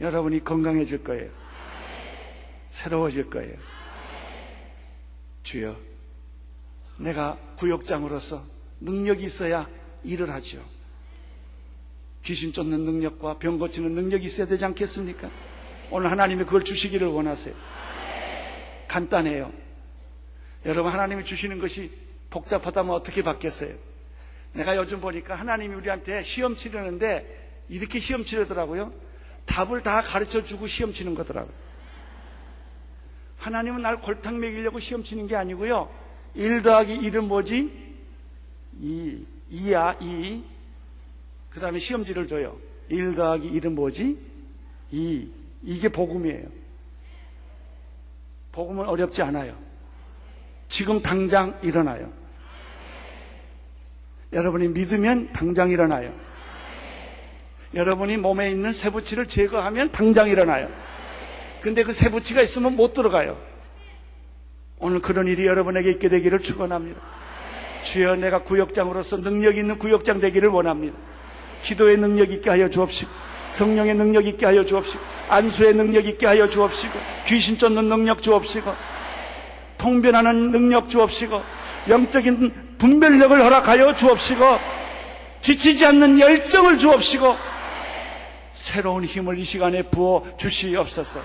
여러분이 건강해질 거예요. 새로워질 거예요. 주여, 내가 구역장으로서 능력이 있어야 일을 하죠. 귀신 쫓는 능력과 병 고치는 능력이 있어야 되지 않겠습니까? 오늘 하나님이 그걸 주시기를 원하세요. 간단해요. 여러분, 하나님이 주시는 것이 복잡하다면 어떻게 받겠어요? 내가 요즘 보니까 하나님이 우리한테 시험 치려는데 이렇게 시험 치려더라고요. 답을 다 가르쳐주고 시험 치는 거더라고요. 하나님은 날 골탕 먹이려고 시험 치는 게 아니고요. 1 더하기 1은 뭐지? 2야, 2. 그 다음에 시험지를 줘요. 1 더하기 1은 뭐지? 2. 이게 복음이에요. 복음은 어렵지 않아요. 지금 당장 일어나요. 여러분이 믿으면 당장 일어나요. 여러분이 몸에 있는 세부치를 제거하면 당장 일어나요. 근데 그 세부치가 있으면 못 들어가요. 오늘 그런 일이 여러분에게 있게 되기를 축원합니다. 주여, 내가 구역장으로서 능력 있는 구역장 되기를 원합니다. 기도의 능력 있게 하여 주옵시고, 성령의 능력 있게 하여 주옵시고, 안수의 능력 있게 하여 주옵시고, 귀신 쫓는 능력 주옵시고, 통변하는 능력 주옵시고, 영적인 분별력을 허락하여 주옵시고, 지치지 않는 열정을 주옵시고, 새로운 힘을 이 시간에 부어 주시옵소서.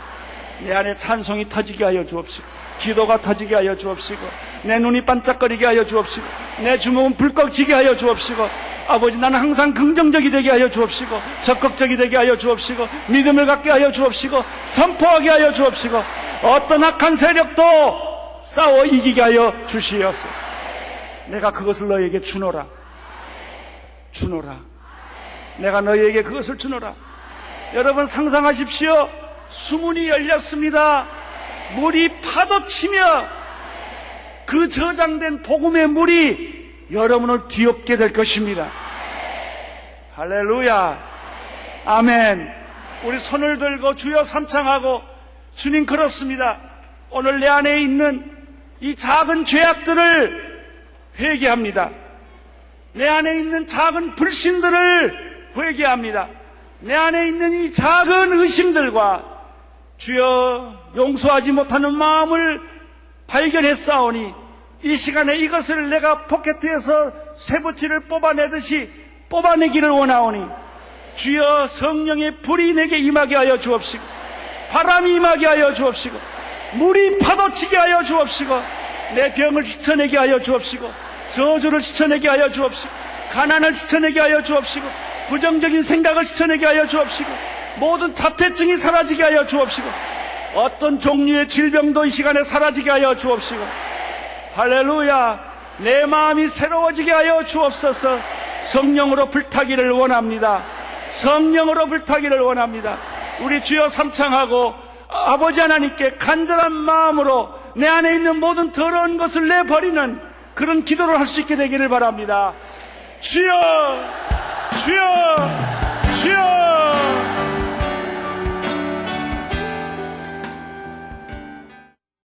내 안에 찬송이 터지게 하여 주옵시고, 기도가 터지게 하여 주옵시고, 내 눈이 반짝거리게 하여 주옵시고, 내 주먹은 불꺼지게 하여 주옵시고, 아버지, 나는 항상 긍정적이 되게 하여 주옵시고, 적극적이 되게 하여 주옵시고, 믿음을 갖게 하여 주옵시고, 선포하게 하여 주옵시고, 어떤 악한 세력도 싸워 이기게 하여 주시옵소서. 내가 그것을 너에게 주노라. 주노라. 내가 너에게 그것을 주노라. 여러분, 상상하십시오. 수문이 열렸습니다. 물이 파도치며 그 저장된 복음의 물이 여러분을 뒤엎게 될 것입니다. 할렐루야. 아멘. 우리 손을 들고 주여 삼창하고, 주님, 그렇습니다. 오늘 내 안에 있는 이 작은 죄악들을 회개합니다. 내 안에 있는 작은 불신들을 회개합니다. 내 안에 있는 이 작은 의심들과 주여 용서하지 못하는 마음을 발견했사오니, 이 시간에 이것을 내가 포켓에서 세부치를 뽑아내듯이 뽑아내기를 원하오니, 주여 성령의 불이 내게 임하게 하여 주옵시고, 바람이 임하게 하여 주옵시고, 물이 파도치게 하여 주옵시고, 내 병을 씻어내게 하여 주옵시고, 저주를 씻어내게 하여 주옵시고, 가난을 씻어내게 하여 주옵시고, 부정적인 생각을 씻어내게 하여 주옵시고, 모든 자폐증이 사라지게 하여 주옵시고, 어떤 종류의 질병도 이 시간에 사라지게 하여 주옵시고, 할렐루야. 내 마음이 새로워지게 하여 주옵소서. 성령으로 불타기를 원합니다. 성령으로 불타기를 원합니다. 우리 주여 삼창하고 아버지 하나님께 간절한 마음으로 내 안에 있는 모든 더러운 것을 내버리는 그런 기도를 할 수 있게 되기를 바랍니다. 주여, 주여,